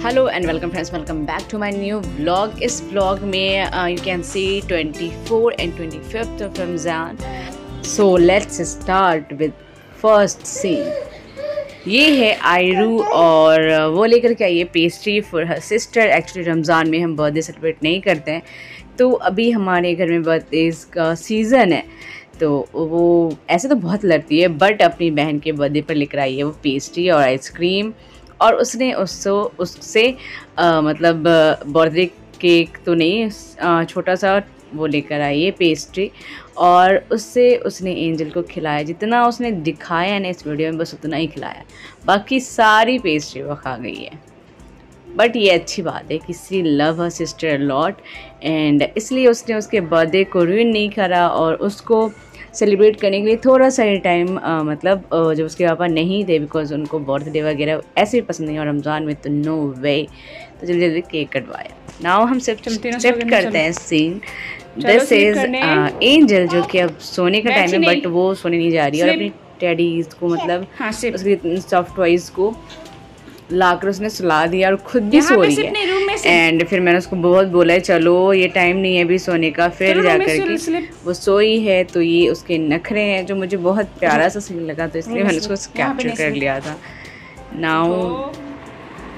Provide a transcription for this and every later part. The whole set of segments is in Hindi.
Hello and welcome friends, welcome back to my new vlog. इस व्लॉग में you can see 24 and 25th of Ramzan. So let's start with first scene. ये है आयरू और वो लेकर के आई है pastry for her sister. Actually Ramzan में हम बर्थडे सेलिब्रेट नहीं करते हैं, तो अभी हमारे घर में बर्थडेज़ का सीज़न है, तो वो ऐसे तो बहुत लड़ती है बट अपनी बहन के बर्थडे पर लेकर आई है वो पेस्ट्री और आइसक्रीम। और उसने उससे मतलब बर्थडे केक तो नहीं, छोटा सा वो लेकर आई है पेस्ट्री, और उससे उसने एंजल को खिलाया। जितना उसने दिखाया ना इस वीडियो में बस उतना ही खिलाया, बाकी सारी पेस्ट्री वो खा गई है। बट ये अच्छी बात है कि she love her sister lot, and इसलिए उसने उसके बर्थडे को रूइन नहीं करा और उसको सेलिब्रेट करने के लिए थोड़ा सा ही टाइम मतलब जब उसके पापा नहीं थे, बिकॉज उनको बर्थडे वगैरह ऐसे भी पसंद नहीं, और रमज़ान में तो नो वे, तो जल्दी जल्दी केक कटवाया। नाउ हम शिफ्ट करते हैं सीन। दिस इज एंजल, जो कि अब सोने का टाइम है बट वो सोने नहीं जा रही है, और अपनी टेडीज को मतलब उसके सॉफ्ट टॉयज को लाकर उसने सुला दिया और खुद भी सो रही है। एंड फिर मैंने उसको बहुत बोला है चलो ये टाइम नहीं है अभी सोने का, फिर जाकर के वो सोई है। तो ये उसके नखरे हैं जो मुझे बहुत प्यारा सा सीन लगा, तो इसलिए मैंने उसको कैप्चर कर लिया था। नाउ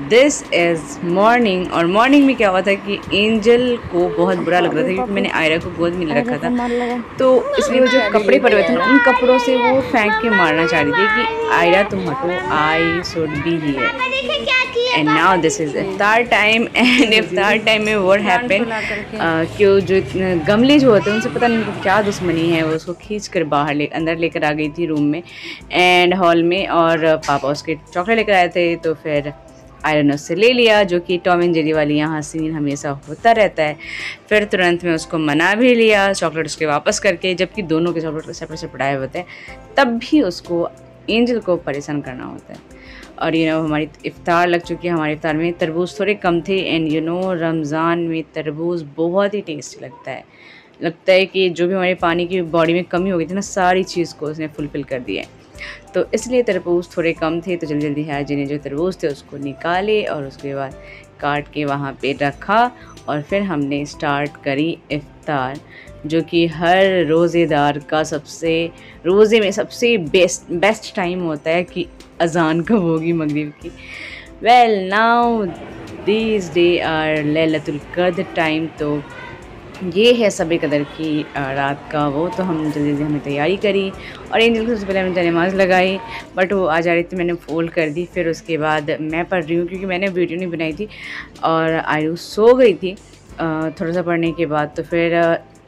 दिस इज़ मॉर्निंग, और मॉर्निंग में क्या हुआ था कि एंजल को बहुत बुरा लग रहा था क्योंकि मैंने आयरा को गोद में ले रखा था, तो इसलिए वो जो कपड़े पड़े हुए थे उन कपड़ों से वो फेंक के मारना चाह रही थी कि आयरा तुम हटो, I should be here. And now this is iftar time, and iftar time में व्हाट हैपेंड, क्यों जो गमले जो होते हैं उनसे पता नहीं उनको क्या दुश्मनी है, वो उसको खींच कर बाहर अंदर लेकर आ गई थी रूम में एंड हॉल में, और पापा उसके चॉकलेट लेकर आए थे, तो फिर आयरन उससे ले लिया, जो कि टॉम एंड जेरी वाली यहाँ सीन हमेशा होता रहता है। फिर तुरंत में उसको मना भी लिया चॉकलेट उसके वापस करके, जबकि दोनों के चॉकलेट सेपरेट सेपरेट आए होते हैं, तब भी उसको एंजल को परेशान करना होता है। और हमारी इफ्तार लग चुकी है। हमारे इफ्तार में तरबूज थोड़े कम थे, एंड रमज़ान में तरबूज बहुत ही टेस्टी लगता है कि जो भी हमारे पानी की बॉडी में कमी हो गई थी ना, सारी चीज़ को उसने फुलफ़िल कर दिया है। तो इसलिए तरबूज थोड़े कम थे, तो जल्दी जल्दी हाजी ने जो तरबूज थे उसको निकाले और उसके बाद काट के वहाँ पे रखा, और फिर हमने स्टार्ट करी इफ्तार, जो कि हर रोज़ेदार का रोज़े में सबसे बेस्ट टाइम होता है कि अज़ान कब होगी मगरिब की। Well now these day are Lailatul Qadr time, तो ये है सबे कदर की रात का वो। तो हम जल्दी जल्दी हमने तैयारी करी, और एंजल को सबसे पहले हमने नमाज़ लगाई, बट वो आ जा रही थी, मैंने फ़ोल्ड कर दी। फिर उसके बाद मैं पढ़ रही हूँ क्योंकि मैंने वीडियो नहीं बनाई थी, और आयरू सो गई थी थोड़ा सा पढ़ने के बाद। तो फिर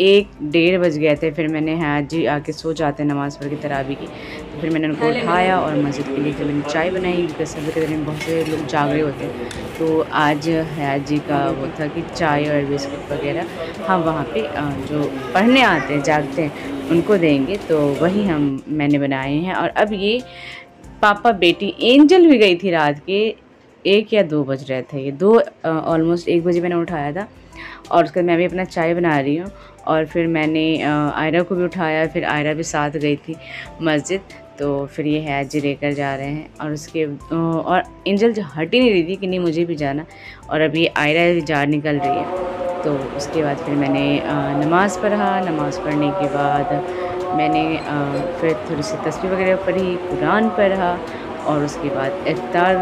1-1:30 बज गए थे, फिर मैंने हाजी आके सो जाते हैं नमाज़ पढ़ के तरावी की, तो फिर मैंने उनको उठाया और मस्जिद के लिए मैंने चाय बनाई, क्योंकि सभी के दिन में बहुत से लोग जाग रहे होते हैं। तो आज हाजी का वो था कि चाय और बिस्किट वगैरह हम वहाँ पे जो पढ़ने आते हैं जागते हैं उनको देंगे, तो वही मैंने बनाए हैं। और अब ये पापा बेटी एंजल भी गई थी रात के 1 या 2 बज रहे थे, ये 2 ऑलमोस्ट 1 बजे मैंने उठाया था, और उसके बाद मैं भी अपना चाय बना रही हूँ। और फिर मैंने आयरा को भी उठाया, फिर आयरा भी साथ गई थी मस्जिद, तो फिर ये हाजी लेकर जा रहे हैं। और एंजल जो हट ही नहीं रही थी कि नहीं मुझे भी जाना, और अभी आयरा भी जा निकल रही है। तो उसके बाद फिर मैंने नमाज़ पढ़ा, नमाज़ पढ़ने के बाद मैंने फिर थोड़ी सी तस्बीह वगैरह पढ़ी, कुरान पढ़ा, और उसके बाद इफ्तार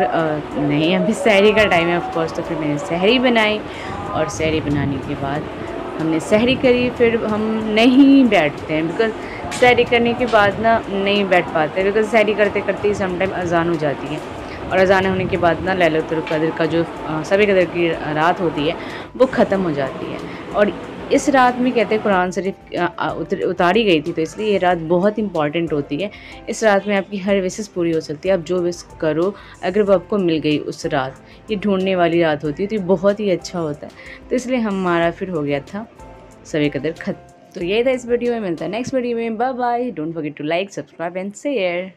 नहीं अभी सहरी का टाइम है ऑफ कोर्स, तो फिर मैंने सहरी बनाई, और सहरी बनाने के बाद हमने सहरी करी। फिर हम नहीं बैठते हैं बिकॉज़ सहरी करने के बाद ना नहीं बैठ पाते, बिकॉज़ सहरी करते करते ही समटाइम अज़ान हो जाती है, और अज़ान होने के बाद ना लैलतुल क़द्र का जो सबे कदर की रात होती है वो ख़त्म हो जाती है। और इस रात में कहते हैं कुरान शरीफ उतारी गई थी, तो इसलिए ये रात बहुत इंपॉर्टेंट होती है। इस रात में आपकी हर विशेष पूरी हो सकती है, आप जो विश करो अगर वो आपको मिल गई उस रात, ये ढूंढने वाली रात होती है, तो ये बहुत ही अच्छा होता है। तो इसलिए हमारा फिर हो गया था सबे कदर खत्म। तो यही था इस वीडियो में, मिलता है नेक्स्ट वीडियो में। Bye bye, don't forget to like, subscribe and share.